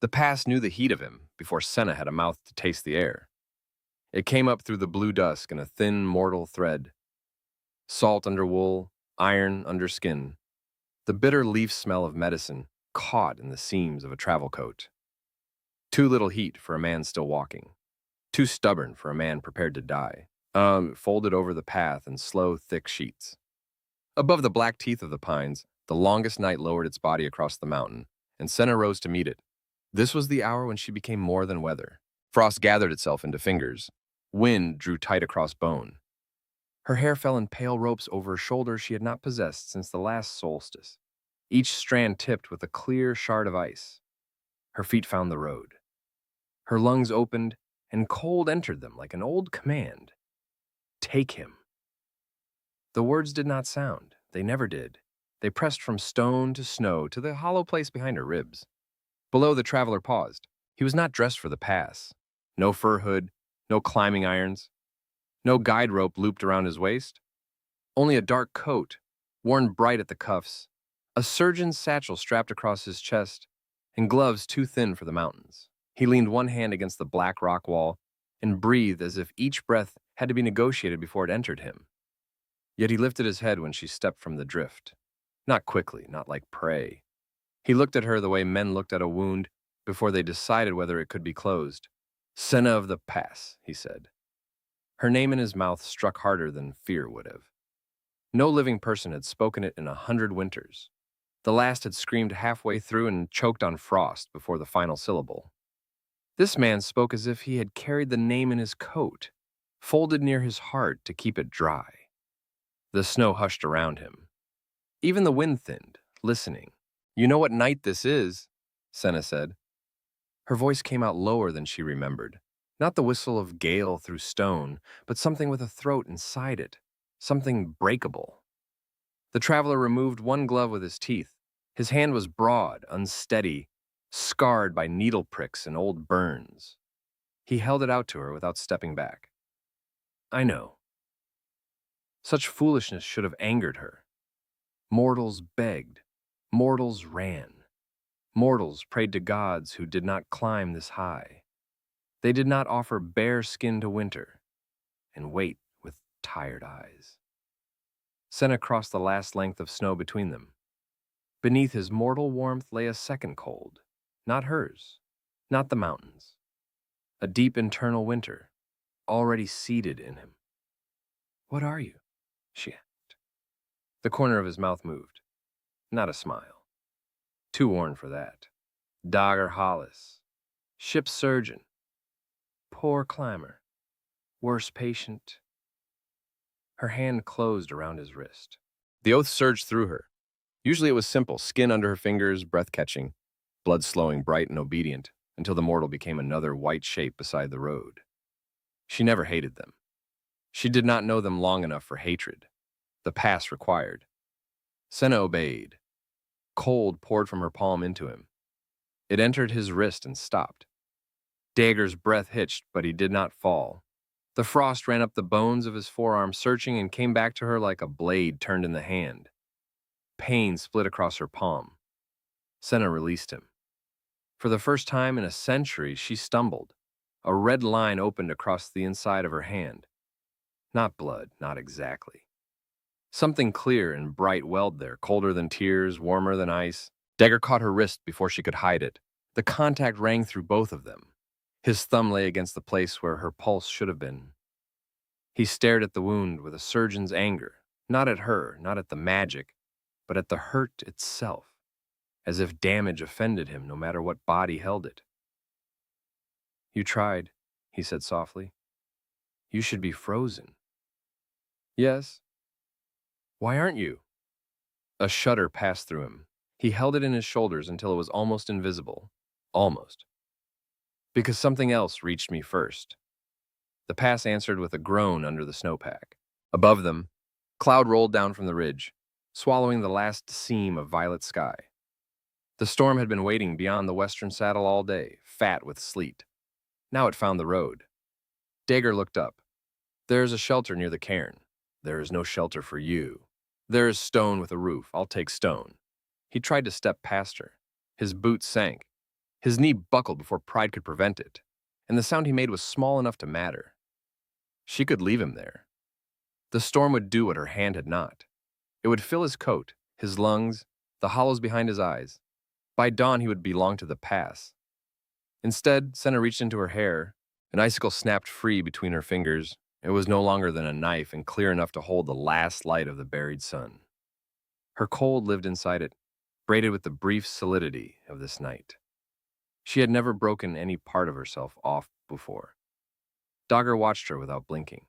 The pass knew the heat of him before Senna had a mouth to taste the air. It came up through the blue dusk in a thin, mortal thread. Salt under wool, iron under skin. The bitter leaf smell of medicine caught in the seams of a travel coat. Too little heat for a man still walking. Too stubborn for a man prepared to die. Folded over the path in slow, thick sheets. Above the black teeth of the pines, the longest night lowered its body across the mountain, and Senna rose to meet it. This was the hour when she became more than weather. Frost gathered itself into fingers. Wind drew tight across bone. Her hair fell in pale ropes over a shoulder she had not possessed since the last solstice, each strand tipped with a clear shard of ice. Her feet found the road. Her lungs opened, and cold entered them like an old command. Take him. The words did not sound. They never did. They pressed from stone to snow to the hollow place behind her ribs. Below, the traveler paused. He was not dressed for the pass. No fur hood, no climbing irons, no guide rope looped around his waist. Only a dark coat, worn bright at the cuffs, a surgeon's satchel strapped across his chest, and gloves too thin for the mountains. He leaned one hand against the black rock wall and breathed as if each breath had to be negotiated before it entered him. Yet he lifted his head when she stepped from the drift. Not quickly, not like prey. He looked at her the way men looked at a wound before they decided whether it could be closed. Senna of the Pass, he said. Her name in his mouth struck harder than fear would have. No living person had spoken it in 100 winters. The last had screamed halfway through and choked on frost before the final syllable. This man spoke as if he had carried the name in his coat, folded near his heart to keep it dry. The snow hushed around him. Even the wind thinned, listening. You know what night this is, Senna said. Her voice came out lower than she remembered. Not the whistle of gale through stone, but something with a throat inside it, something breakable. The traveler removed one glove with his teeth. His hand was broad, unsteady, scarred by needle pricks and old burns. He held it out to her without stepping back. I know. Such foolishness should have angered her. Mortals begged. Mortals ran. Mortals prayed to gods who did not climb this high. They did not offer bare skin to winter and wait with tired eyes. Senna crossed the last length of snow between them. Beneath his mortal warmth lay a second cold, not hers, not the mountains. A deep internal winter, already seated in him. What are you? She asked. The corner of his mouth moved. Not a smile. Too worn for that. Dogger Hollis. Ship's surgeon. Poor climber. Worse patient. Her hand closed around his wrist. The oath surged through her. Usually it was simple, skin under her fingers, breath catching, blood slowing bright and obedient, until the mortal became another white shape beside the road. She never hated them. She did not know them long enough for hatred. The pass required. Senna obeyed. Cold poured from her palm into him. It entered his wrist and stopped. Dagger's breath hitched, but he did not fall. The frost ran up the bones of his forearm, searching, and came back to her like a blade turned in the hand. Pain split across her palm. Senna released him. For the first time in a century, she stumbled. A red line opened across the inside of her hand. Not blood, not exactly. Something clear and bright welled there, colder than tears, warmer than ice. Dagger caught her wrist before she could hide it. The contact rang through both of them. His thumb lay against the place where her pulse should have been. He stared at the wound with a surgeon's anger, not at her, not at the magic, but at the hurt itself, as if damage offended him no matter what body held it. You tried, he said softly. You should be frozen. Yes. Why aren't you? A shudder passed through him. He held it in his shoulders until it was almost invisible. Almost. Because something else reached me first. The pass answered with a groan under the snowpack. Above them, cloud rolled down from the ridge, swallowing the last seam of violet sky. The storm had been waiting beyond the western saddle all day, fat with sleet. Now it found the road. Dagger looked up. There is a shelter near the cairn. There is no shelter for you. There is stone with a roof. I'll take stone. He tried to step past her. His boots sank. His knee buckled before pride could prevent it, and the sound he made was small enough to matter. She could leave him there. The storm would do what her hand had not. It would fill his coat, his lungs, the hollows behind his eyes. By dawn, he would belong to the pass. Instead, Senna reached into her hair. An icicle snapped free between her fingers. It was no longer than a knife and clear enough to hold the last light of the buried sun. Her cold lived inside it, braided with the brief solidity of this night. She had never broken any part of herself off before. Dogger watched her without blinking.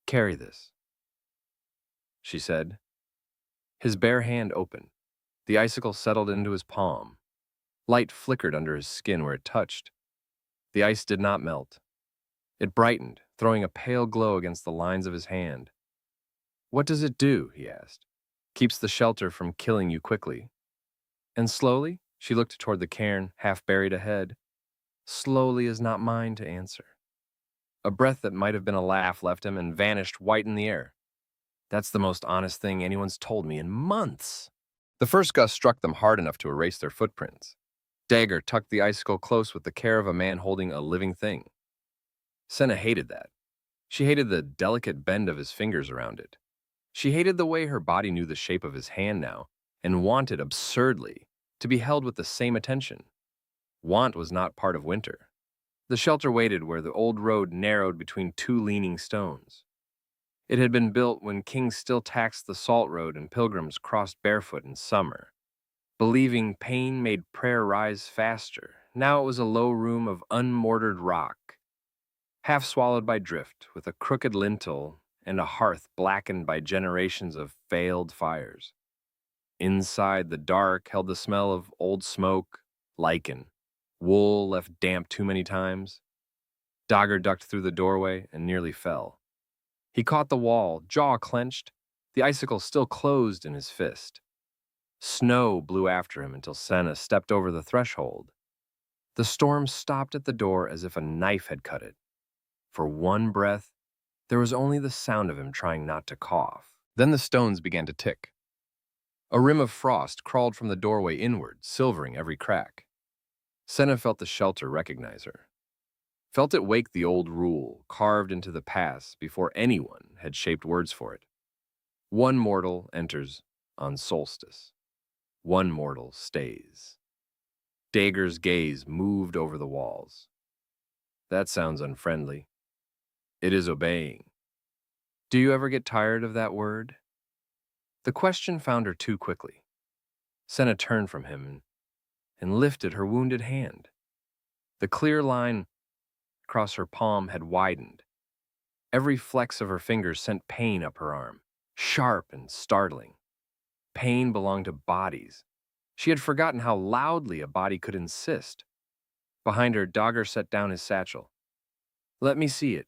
"Carry this," she said. His bare hand opened. The icicle settled into his palm. Light flickered under his skin where it touched. The ice did not melt. It brightened, throwing a pale glow against the lines of his hand. "What does it do?" he asked. "Keeps the shelter from killing you quickly." And slowly, she looked toward the cairn, half buried ahead. Slowly is not mine to answer. A breath that might have been a laugh left him and vanished white in the air. "That's the most honest thing anyone's told me in months." The first gust struck them hard enough to erase their footprints. Dagger tucked the icicle close with the care of a man holding a living thing. Senna hated that. She hated the delicate bend of his fingers around it. She hated the way her body knew the shape of his hand now, and wanted, absurdly, to be held with the same attention. Want was not part of winter. The shelter waited where the old road narrowed between two leaning stones. It had been built when kings still taxed the salt road and pilgrims crossed barefoot in summer. Believing pain made prayer rise faster, now it was a low room of unmortared rock, half swallowed by drift, with a crooked lintel and a hearth blackened by generations of failed fires. Inside, the dark held the smell of old smoke, lichen, wool left damp too many times. Dogger ducked through the doorway and nearly fell. He caught the wall, jaw clenched, the icicle still closed in his fist. Snow blew after him until Senna stepped over the threshold. The storm stopped at the door as if a knife had cut it. For one breath, there was only the sound of him trying not to cough. Then the stones began to tick. A rim of frost crawled from the doorway inward, silvering every crack. Senna felt the shelter recognize her. Felt it wake the old rule, carved into the past before anyone had shaped words for it. One mortal enters on solstice. One mortal stays. Dagger's gaze moved over the walls. That sounds unfriendly. It is obeying. Do you ever get tired of that word? The question found her too quickly. Senna turned from him and lifted her wounded hand. The clear line across her palm had widened. Every flex of her fingers sent pain up her arm, sharp and startling. Pain belonged to bodies. She had forgotten how loudly a body could insist. Behind her, Dogger set down his satchel. "Let me see it."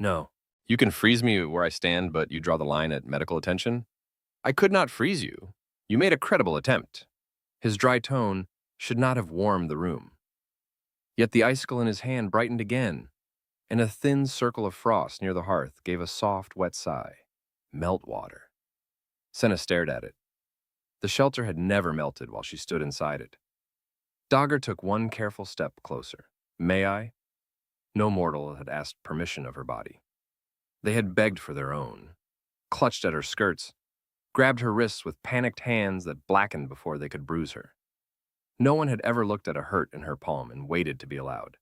"No." "You can freeze me where I stand, but you draw the line at medical attention?" "I could not freeze you. You made a credible attempt." His dry tone should not have warmed the room. Yet the icicle in his hand brightened again, and a thin circle of frost near the hearth gave a soft, wet sigh. Meltwater. Senna stared at it. The shelter had never melted while she stood inside it. Dogger took one careful step closer. "May I?" No mortal had asked permission of her body. They had begged for their own, clutched at her skirts, grabbed her wrists with panicked hands that blackened before they could bruise her. No one had ever looked at a hurt in her palm and waited to be allowed.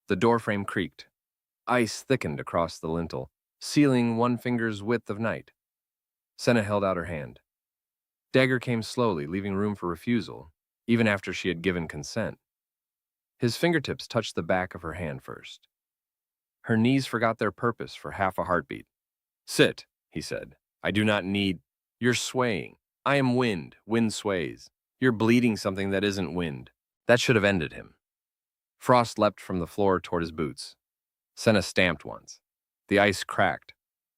The doorframe creaked. Ice thickened across the lintel, sealing one finger's width of night. Senna held out her hand. Dagger came slowly, leaving room for refusal, even after she had given consent. His fingertips touched the back of her hand first. Her knees forgot their purpose for half a heartbeat. "Sit," he said. "I do not need—" "You're swaying. I am wind. Wind sways. You're bleeding something that isn't wind." That should have ended him. Frost leapt from the floor toward his boots. Senna stamped once. The ice cracked.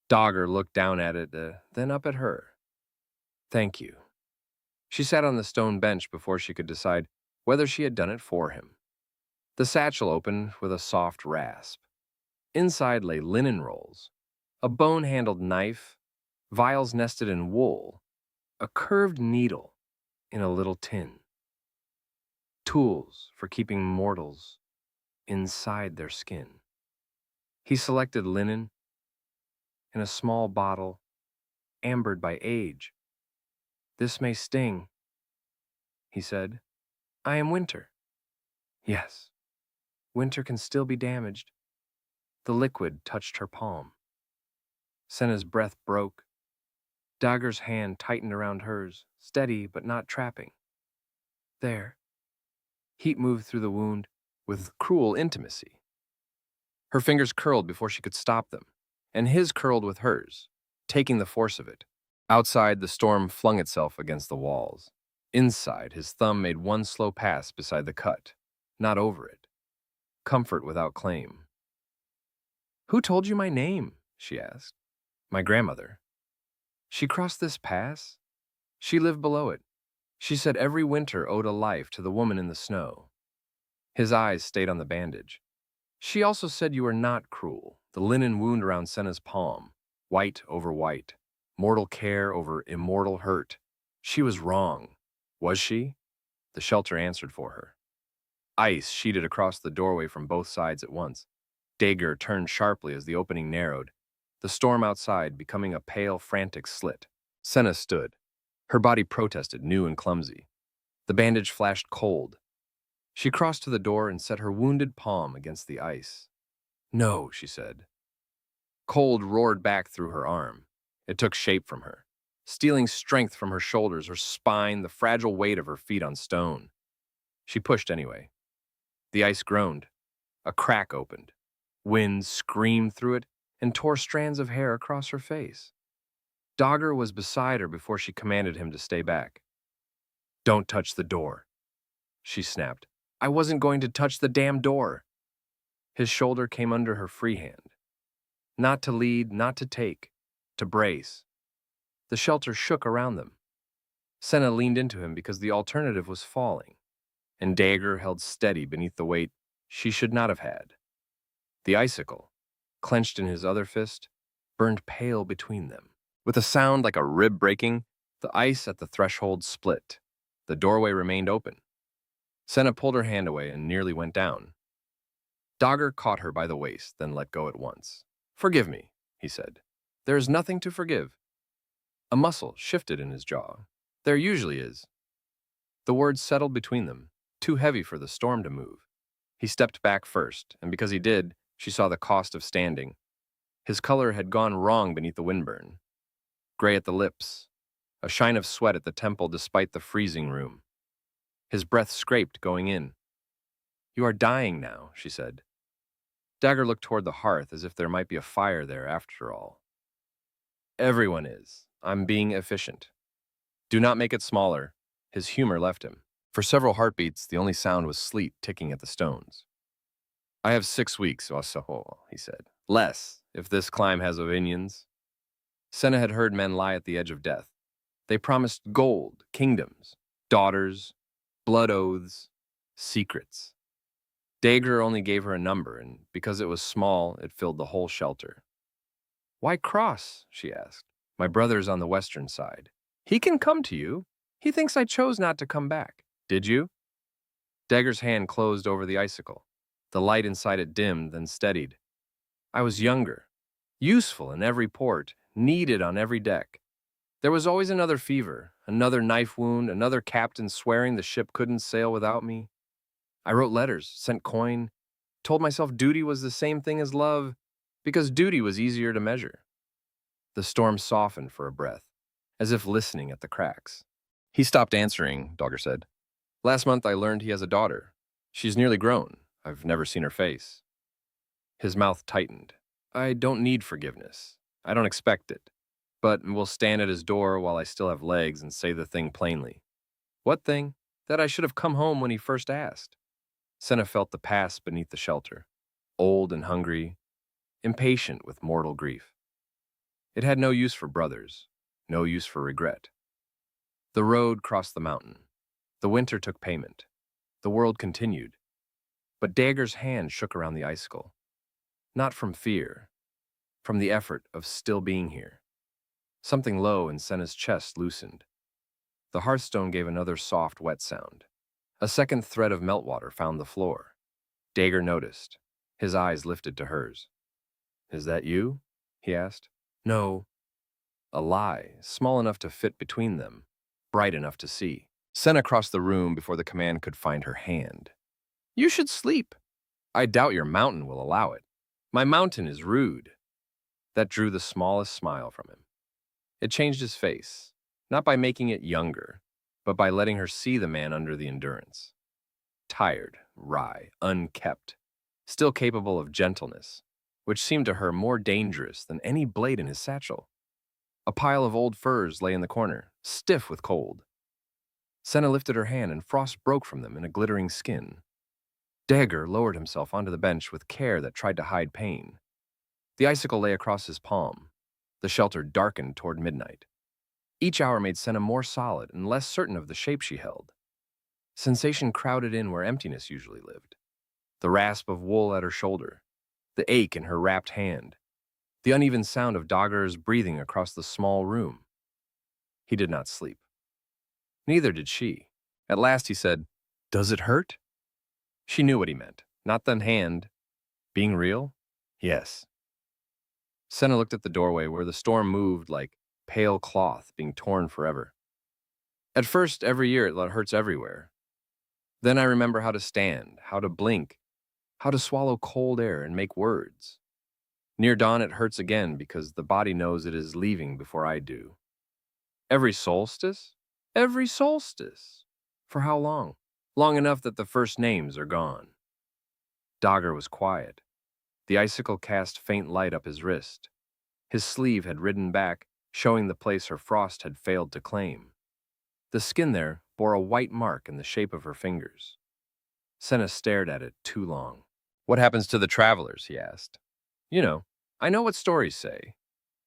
Dogger looked down at it, then up at her. "Thank you." She sat on the stone bench before she could decide whether she had done it for him. The satchel opened with a soft rasp. Inside lay linen rolls, a bone-handled knife, vials nested in wool, a curved needle in a little tin. tools for keeping mortals inside their skin. He selected linen in a small bottle, ambered by age. "This may sting," he said. "I am Winter." "Yes, Winter can still be damaged." The liquid touched her palm. Senna's breath broke. Dagger's hand tightened around hers, steady but not trapping. There. Heat moved through the wound with cruel intimacy. Her fingers curled before she could stop them, and his curled with hers, taking the force of it. Outside, the storm flung itself against the walls. Inside, his thumb made one slow pass beside the cut, not over it. Comfort without claim. "Who told you my name?" she asked. "My grandmother." "She crossed this pass? She lived below it. She said every winter owed a life to the woman in the snow." His eyes stayed on the bandage. "She also said you were not cruel." The linen wound around Senna's palm, white over white, mortal care over immortal hurt. She was wrong. Was she? The shelter answered for her. Ice sheeted across the doorway from both sides at once. Dagger turned sharply as the opening narrowed, the storm outside becoming a pale, frantic slit. Senna stood. Her body protested, new and clumsy. The bandage flashed cold. She crossed to the door and set her wounded palm against the ice. "No," she said. Cold roared back through her arm. It took shape from her, stealing strength from her shoulders, her spine, the fragile weight of her feet on stone. She pushed anyway. The ice groaned. A crack opened. Wind screamed through it and tore strands of hair across her face. Dagger was beside her before she commanded him to stay back. "Don't touch the door," she snapped. "I wasn't going to touch the damn door." His shoulder came under her free hand. Not to lead, not to take, to brace. The shelter shook around them. Senna leaned into him because the alternative was falling, and Dagger held steady beneath the weight she should not have had. The icicle, clenched in his other fist, burned pale between them. With a sound like a rib breaking, the ice at the threshold split. The doorway remained open. Senna pulled her hand away and nearly went down. Dagger caught her by the waist, then let go at once. "Forgive me," he said. "There is nothing to forgive." A muscle shifted in his jaw. "There usually is." The words settled between them, too heavy for the storm to move. He stepped back first, and because he did, she saw the cost of standing. His color had gone wrong beneath the windburn. Gray at the lips, a shine of sweat at the temple despite the freezing room. His breath scraped going in. "You are dying now," she said. Dagger looked toward the hearth as if there might be a fire there after all. "Everyone is. I'm being efficient." "Do not make it smaller." His humor left him. For several heartbeats, the only sound was sleet ticking at the stones. "I have 6 weeks, Wasaho," he said. "Less, if this climb has opinions." Senna had heard men lie at the edge of death. They promised gold, kingdoms, daughters, blood oaths, secrets. Dagger only gave her a number, and because it was small, it filled the whole shelter. "Why cross?" she asked. "My brother's on the western side. He can come to you. He thinks I chose not to come back. Did you?" Dagger's hand closed over the icicle. The light inside it dimmed, then steadied. "I was younger, useful in every port, needed on every deck. There was always another fever, another knife wound, another captain swearing the ship couldn't sail without me. I wrote letters, sent coin, told myself duty was the same thing as love, because duty was easier to measure." The storm softened for a breath, as if listening at the cracks. "He stopped answering," Dagger said. "Last month I learned he has a daughter. She's nearly grown. I've never seen her face." His mouth tightened. "I don't need forgiveness. I don't expect it. But we'll stand at his door while I still have legs and say the thing plainly." "What thing?" "That I should have come home when he first asked." Senna felt the past beneath the shelter, old and hungry, impatient with mortal grief. It had no use for brothers, no use for regret. The road crossed the mountain. The winter took payment. The world continued. But Dagger's hand shook around the icicle. Not from fear, from the effort of still being here. Something low in Senna's chest loosened. The hearthstone gave another soft, wet sound. A second thread of meltwater found the floor. Dagger noticed. His eyes lifted to hers. "Is that you?" he asked. "No." A lie, small enough to fit between them, bright enough to see. Senna crossed the room before the command could find her hand. "You should sleep." "I doubt your mountain will allow it." "My mountain is rude." That drew the smallest smile from him. It changed his face, not by making it younger, but by letting her see the man under the endurance. Tired, wry, unkept, still capable of gentleness, which seemed to her more dangerous than any blade in his satchel. A pile of old furs lay in the corner, stiff with cold. Senna lifted her hand and frost broke from them in a glittering skin. Dagger lowered himself onto the bench with care that tried to hide pain. The icicle lay across his palm. The shelter darkened toward midnight. Each hour made Senna more solid and less certain of the shape she held. Sensation crowded in where emptiness usually lived. The rasp of wool at her shoulder, the ache in her wrapped hand, the uneven sound of Dagger's breathing across the small room. He did not sleep. Neither did she. At last he said, "Does it hurt?" She knew what he meant. Not the hand. Being real? Yes. Senna looked at the doorway where the storm moved like pale cloth being torn forever. At first, every year it hurts everywhere. Then I remember how to stand, how to blink, how to swallow cold air and make words. Near dawn it hurts again because the body knows it is leaving before I do. Every solstice? Every solstice. For how long? Long enough that the first names are gone. Dagger was quiet. The icicle cast faint light up his wrist. His sleeve had ridden back, showing the place her frost had failed to claim. The skin there bore a white mark in the shape of her fingers. Senna stared at it too long. "What happens to the travelers?" he asked. "You know, I know what stories say.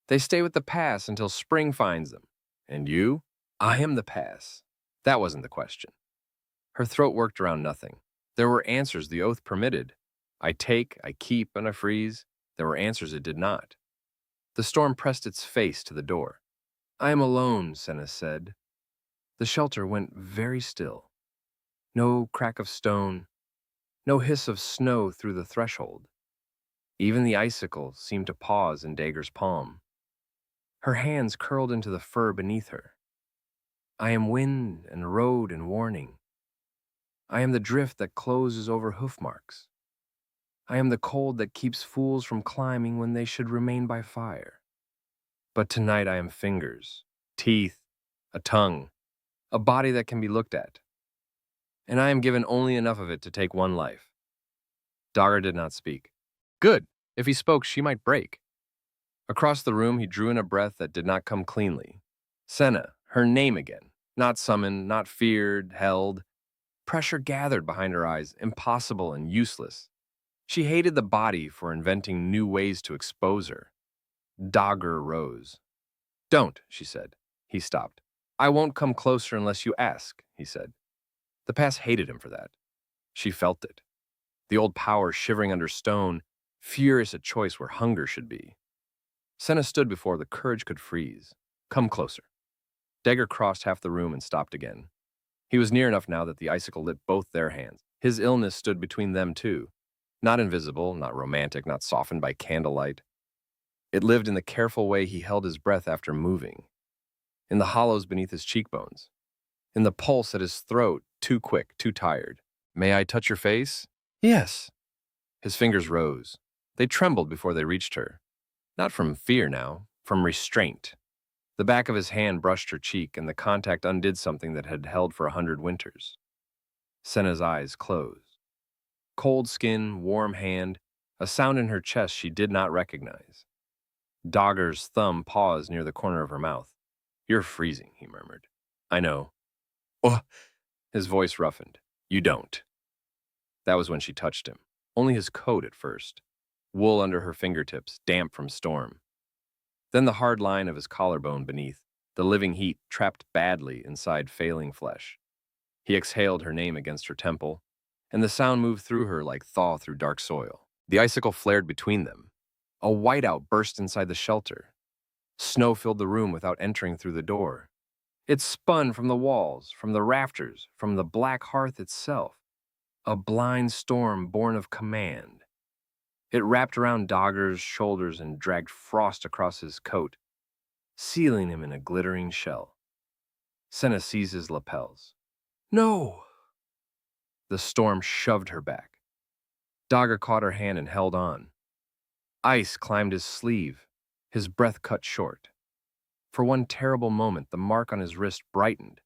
They stay with the pass until spring finds them. And you?" "I am the pass." That wasn't the question. Her throat worked around nothing. There were answers the oath permitted. I take, I keep, and I freeze. There were answers it did not. The storm pressed its face to the door. "I am alone," Senna said. The shelter went very still. No crack of stone, no hiss of snow through the threshold. Even the icicle seemed to pause in Dagger's palm. Her hands curled into the fur beneath her. "I am wind and road and warning. I am the drift that closes over hoof marks. I am the cold that keeps fools from climbing when they should remain by fire. But tonight I am fingers, teeth, a tongue, a body that can be looked at. And I am given only enough of it to take one life." Dagger did not speak. Good. If he spoke, she might break. Across the room, he drew in a breath that did not come cleanly. Senna, her name again. Not summoned, not feared, held. Pressure gathered behind her eyes, impossible and useless. She hated the body for inventing new ways to expose her. Dagger rose. "Don't," she said. He stopped. "I won't come closer unless you ask," he said. The past hated him for that. She felt it. The old power shivering under stone, furious at choice where hunger should be. Senna stood before the courage could freeze. "Come closer." Dagger crossed half the room and stopped again. He was near enough now that the icicle lit both their hands. His illness stood between them too. Not invisible, not romantic, not softened by candlelight. It lived in the careful way he held his breath after moving, in the hollows beneath his cheekbones, in the pulse at his throat, too quick, too tired. "May I touch your face?" "Yes." His fingers rose. They trembled before they reached her. Not from fear now, from restraint. The back of his hand brushed her cheek, and the contact undid something that had held for 100 winters. Senna's eyes closed. Cold skin, warm hand, a sound in her chest she did not recognize. Dagger's thumb paused near the corner of her mouth. "You're freezing," he murmured. "I know." "Oh!" His voice roughened. "You don't." That was when she touched him. Only his coat at first. Wool under her fingertips, damp from storm. Then the hard line of his collarbone beneath, the living heat trapped badly inside failing flesh. He exhaled her name against her temple, and the sound moved through her like thaw through dark soil. The icicle flared between them. A whiteout burst inside the shelter. Snow filled the room without entering through the door. It spun from the walls, from the rafters, from the black hearth itself. A blind storm born of command. It wrapped around Dogger's shoulders and dragged frost across his coat, sealing him in a glittering shell. Senna seized his lapels. No! The storm shoved her back. Dogger caught her hand and held on. Ice climbed his sleeve, his breath cut short. For one terrible moment, the mark on his wrist brightened,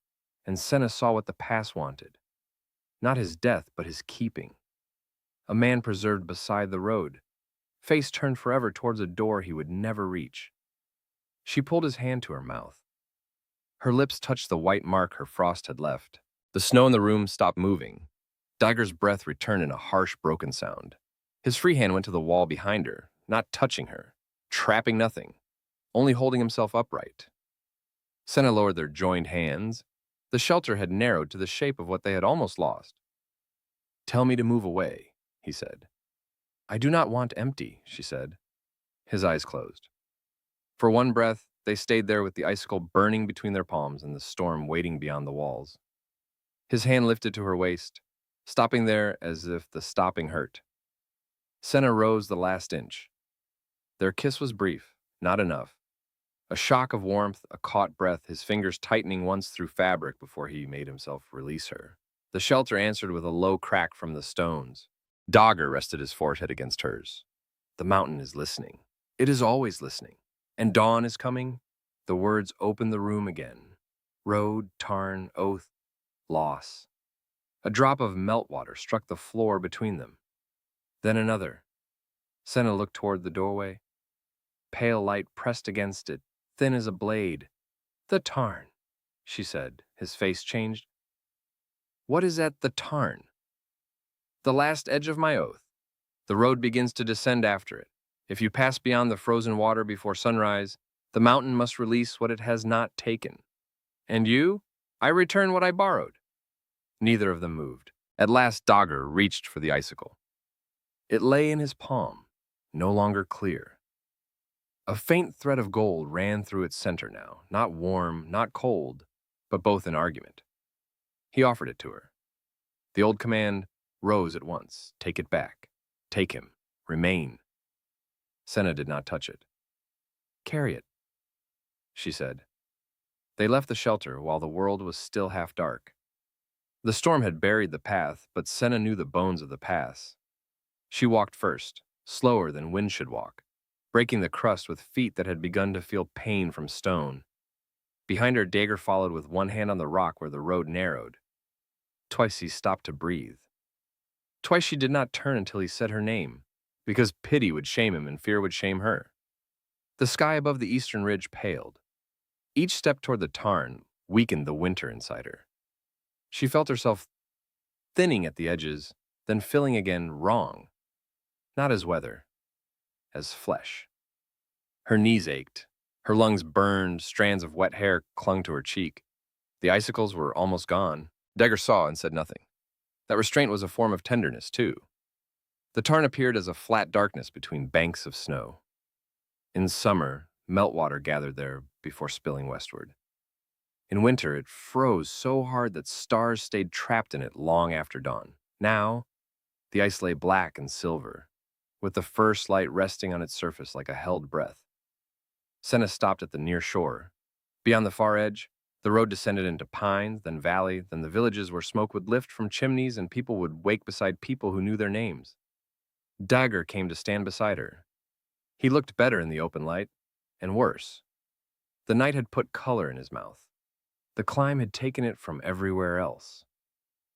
and Senna saw what the past wanted. Not his death, but his keeping. A man preserved beside the road, face turned forever towards a door he would never reach. She pulled his hand to her mouth. Her lips touched the white mark her frost had left. The snow in the room stopped moving. Dagger's breath returned in a harsh, broken sound. His free hand went to the wall behind her, not touching her, trapping nothing, only holding himself upright. Senna lowered their joined hands. The shelter had narrowed to the shape of what they had almost lost. Tell me to move away, he said. I do not want empty, she said. His eyes closed. For one breath, they stayed there with the icicle burning between their palms and the storm waiting beyond the walls. His hand lifted to her waist, stopping there as if the stopping hurt. Senna rose the last inch. Their kiss was brief, not enough. A shock of warmth, a caught breath, his fingers tightening once through fabric before he made himself release her. The shelter answered with a low crack from the stones. Dogger rested his forehead against hers. The mountain is listening. It is always listening. And dawn is coming. The words opened the room again. Road, tarn, oath, loss. A drop of meltwater struck the floor between them. Then another. Senna looked toward the doorway. Pale light pressed against it, thin as a blade. The tarn, she said. His face changed. What is at the tarn? The last edge of my oath. The road begins to descend after it. If you pass beyond the frozen water before sunrise, the mountain must release what it has not taken. And you? I return what I borrowed. Neither of them moved. At last Dogger reached for the icicle. It lay in his palm, no longer clear. A faint thread of gold ran through its center now, not warm, not cold, but both in argument. He offered it to her. The old command rose at once. Take it back. Take him. Remain. Senna did not touch it. Carry it, she said. They left the shelter while the world was still half dark. The storm had buried the path, but Senna knew the bones of the pass. She walked first, slower than wind should walk, breaking the crust with feet that had begun to feel pain from stone. Behind her, Dagger followed with one hand on the rock where the road narrowed. Twice he stopped to breathe. Twice she did not turn until he said her name, because pity would shame him and fear would shame her. The sky above the eastern ridge paled. Each step toward the tarn weakened the winter inside her. She felt herself thinning at the edges, then filling again wrong. Not as weather, as flesh. Her knees ached. Her lungs burned, strands of wet hair clung to her cheek. The icicles were almost gone. Dagger saw and said nothing. That restraint was a form of tenderness, too. The tarn appeared as a flat darkness between banks of snow. In summer, meltwater gathered there before spilling westward. In winter, it froze so hard that stars stayed trapped in it long after dawn. Now, the ice lay black and silver, with the first light resting on its surface like a held breath. Senna stopped at the near shore. Beyond the far edge, the road descended into pines, then valley, then the villages where smoke would lift from chimneys and people would wake beside people who knew their names. Dagger came to stand beside her. He looked better in the open light, and worse. The night had put color in his mouth. The climb had taken it from everywhere else.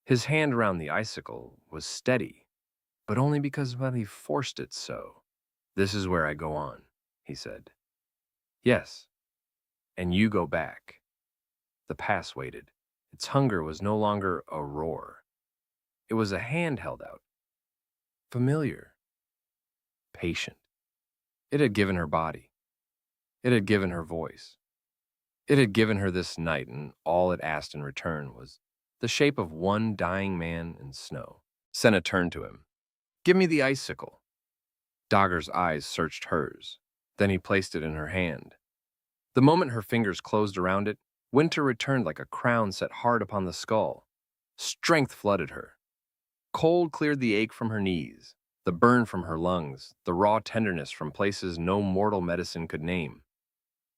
His hand around the icicle was steady, but only because he forced it so. This is where I go on, he said. Yes, and you go back. The pass waited. Its hunger was no longer a roar. It was a hand held out. Familiar. Patient. It had given her body. It had given her voice. It had given her this night, and all it asked in return was the shape of one dying man in snow. Senna turned to him. Give me the icicle. Dagger's eyes searched hers. Then he placed it in her hand. The moment her fingers closed around it, Winter returned like a crown set hard upon the skull. Strength flooded her. Cold cleared the ache from her knees, the burn from her lungs, the raw tenderness from places no mortal medicine could name.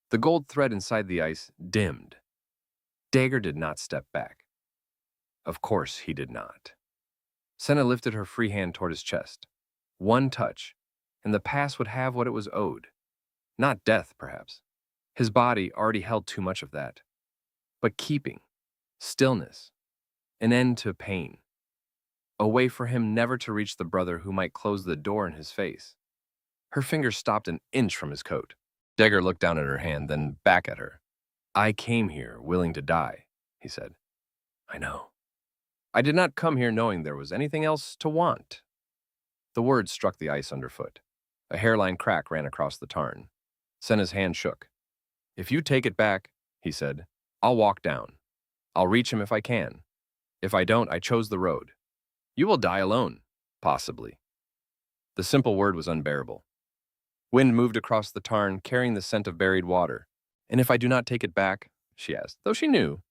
The gold thread inside the ice dimmed. Dagger did not step back. Of course he did not. Senna lifted her free hand toward his chest. One touch, and the past would have what it was owed. Not death, perhaps. His body already held too much of that. But keeping, stillness, an end to pain. A way for him never to reach the brother who might close the door in his face. Her fingers stopped an inch from his coat. Dagger looked down at her hand, then back at her. I came here willing to die, he said. I know. I did not come here knowing there was anything else to want. The words struck the ice underfoot. A hairline crack ran across the tarn. Senna's hand shook. If you take it back, he said, I'll walk down. I'll reach him if I can. If I don't, I chose the road. You will die alone, possibly. The simple word was unbearable. Wind moved across the tarn, carrying the scent of buried water. And if I do not take it back, she asked, though she knew.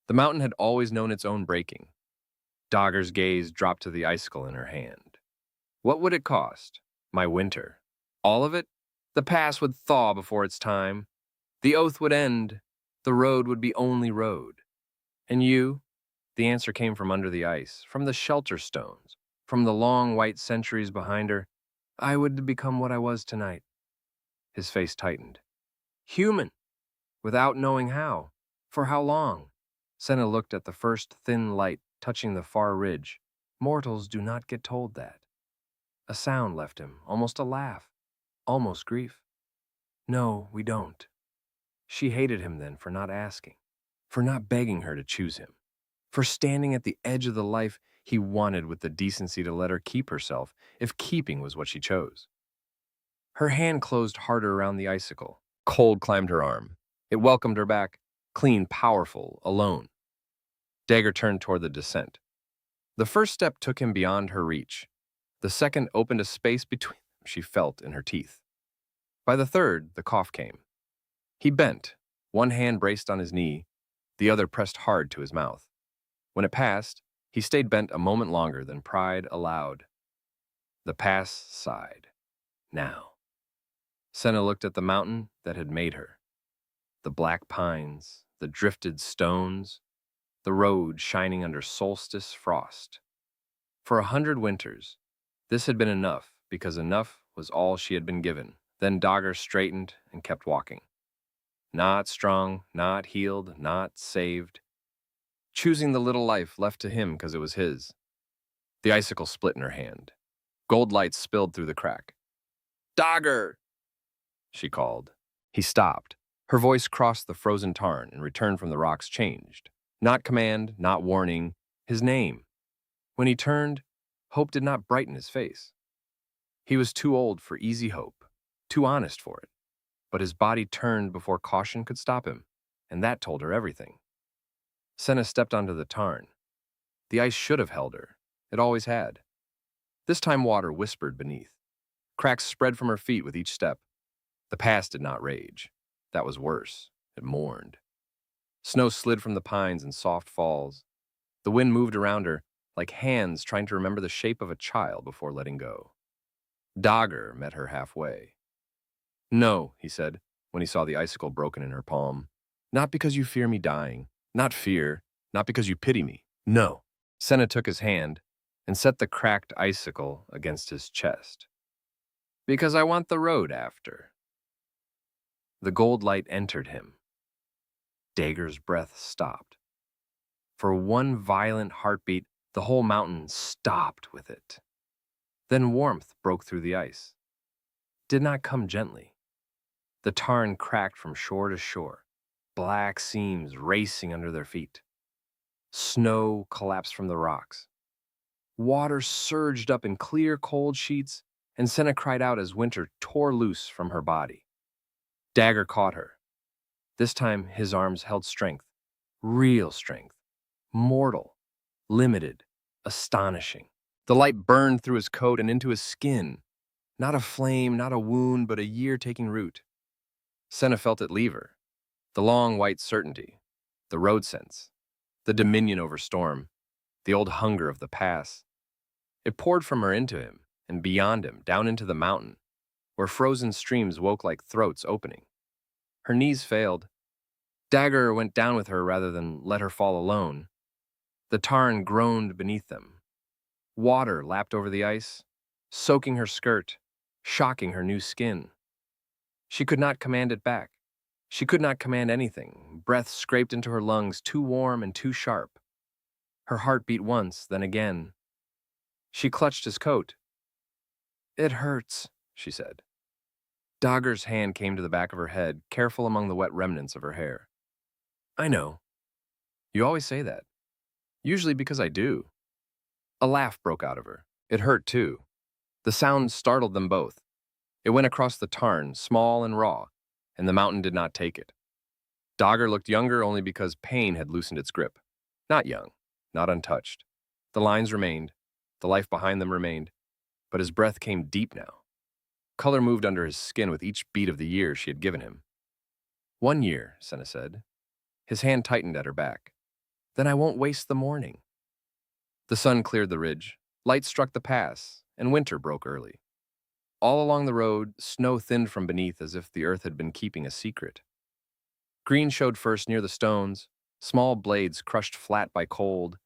The mountain had always known its own breaking. Dagger's gaze dropped to the icicle in her hand. What would it cost? My winter. All of it? The past would thaw before its time. The oath would end. The road would be only road. And you? The answer came from under the ice, from the shelter stones, from the long white centuries behind her. I would become what I was tonight. His face tightened. Human, without knowing how. For how long? Senna looked at the first thin light touching the far ridge. Mortals do not get told that. A sound left him, almost a laugh, almost grief. No, we don't. She hated him then for not asking, for not begging her to choose him, for standing at the edge of the life he wanted with the decency to let her keep herself, if keeping was what she chose. Her hand closed harder around the icicle. Cold climbed her arm. It welcomed her back, clean, powerful, alone. Dagger turned toward the descent. The first step took him beyond her reach. The second opened a space between them she felt in her teeth. By the third, the cough came. He bent, one hand braced on his knee, the other pressed hard to his mouth. When it passed, he stayed bent a moment longer, then cried aloud. The past sighed. Now. Senna looked at the mountain that had made her. The black pines, the drifted stones, the road shining under solstice frost. For 100 winters, this had been enough, because enough was all she had been given. Then Dagger straightened and kept walking. Not strong, not healed, not saved. Choosing the little life left to him because it was his. The icicle split in her hand. Gold light spilled through the crack. Dagger! She called. He stopped. Her voice crossed the frozen tarn and returned from the rocks changed. Not command, not warning, his name. When he turned, hope did not brighten his face. He was too old for easy hope, too honest for it. But his body turned before caution could stop him, and that told her everything. Senna stepped onto the tarn. The ice should have held her. It always had. This time water whispered beneath. Cracks spread from her feet with each step. The past did not rage. That was worse. It mourned. Snow slid from the pines in soft falls. The wind moved around her like hands trying to remember the shape of a child before letting go. Dagger met her halfway. No, he said, when he saw the icicle broken in her palm. Not because you fear me dying. Not fear. Not because you pity me. No. Senna took his hand and set the cracked icicle against his chest. Because I want the road after. The gold light entered him. Dagger's breath stopped. For one violent heartbeat, the whole mountain stopped with it. Then warmth broke through the ice. It did not come gently. The tarn cracked from shore to shore, black seams racing under their feet. Snow collapsed from the rocks. Water surged up in clear, cold sheets, and Senna cried out as winter tore loose from her body. Dagger caught her. This time his arms held strength, real strength, mortal, limited, astonishing. The light burned through his coat and into his skin. Not a flame, not a wound, but a year taking root. Senna felt it leave her. The long white certainty, The road sense, the dominion over storm, the old hunger of the pass. It poured from her into him, and beyond him, down into the mountain, where frozen streams woke like throats opening. Her knees failed. Dagger went down with her rather than let her fall alone. The tarn groaned beneath them. Water lapped over the ice, soaking her skirt, shocking her new skin. She could not command it back. She could not command anything. Breath scraped into her lungs, too warm and too sharp. Her heart beat once, then again. She clutched his coat. "It hurts," she said. Dagger's hand came to the back of her head, careful among the wet remnants of her hair. "I know. You always say that. Usually because I do." A laugh broke out of her. It hurt, too. The sound startled them both. It went across the tarn, small and raw, and the mountain did not take it. Dagger looked younger only because pain had loosened its grip. Not young, not untouched. The lines remained, the life behind them remained, but his breath came deep now. Color moved under his skin with each beat of the year she had given him. "1 year," Senna said. His hand tightened at her back. "Then I won't waste the morning." The sun cleared the ridge, light struck the pass, and winter broke early. All along the road, snow thinned from beneath as if the earth had been keeping a secret. Green showed first near the stones, small blades crushed flat by cold,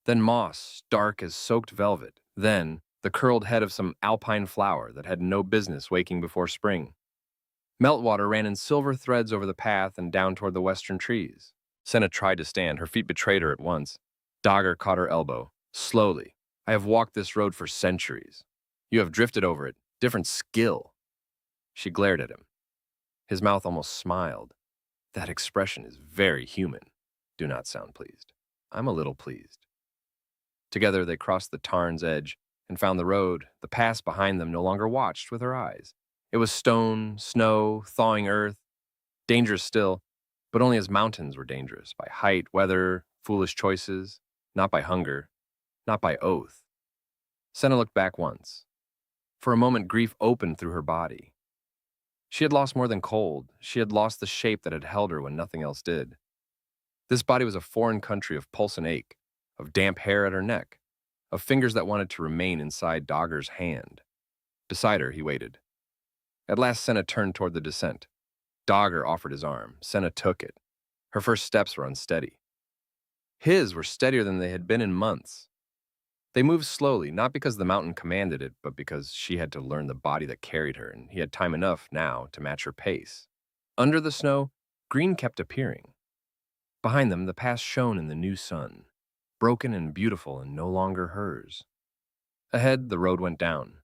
then moss, dark as soaked velvet, then the curled head of some alpine flower that had no business waking before spring. Meltwater ran in silver threads over the path and down toward the western trees. Senna tried to stand. Her feet betrayed her at once. Dagger caught her elbow. "Slowly. I have walked this road for centuries. You have drifted over it. Different skill." She glared at him. His mouth almost smiled. "That expression is very human. Do not sound pleased." "I'm a little pleased." Together they crossed the tarn's edge and found the road. The pass behind them no longer watched with her eyes. It was stone, snow, thawing earth, dangerous still, but only as mountains were dangerous, by height, weather, foolish choices, not by hunger, not by oath. Senna looked back once. For a moment, grief opened through her body. She had lost more than cold. She had lost the shape that had held her when nothing else did. This body was a foreign country of pulse and ache, of damp hair at her neck, of fingers that wanted to remain inside Dagger's hand. Beside her, he waited. At last, Senna turned toward the descent. Dagger offered his arm. Senna took it. Her first steps were unsteady. His were steadier than they had been in months. They moved slowly, not because the mountain commanded it, but because she had to learn the body that carried her, and he had time enough now to match her pace. Under the snow, green kept appearing. Behind them, the pass shone in the new sun, broken and beautiful and no longer hers. Ahead, the road went down.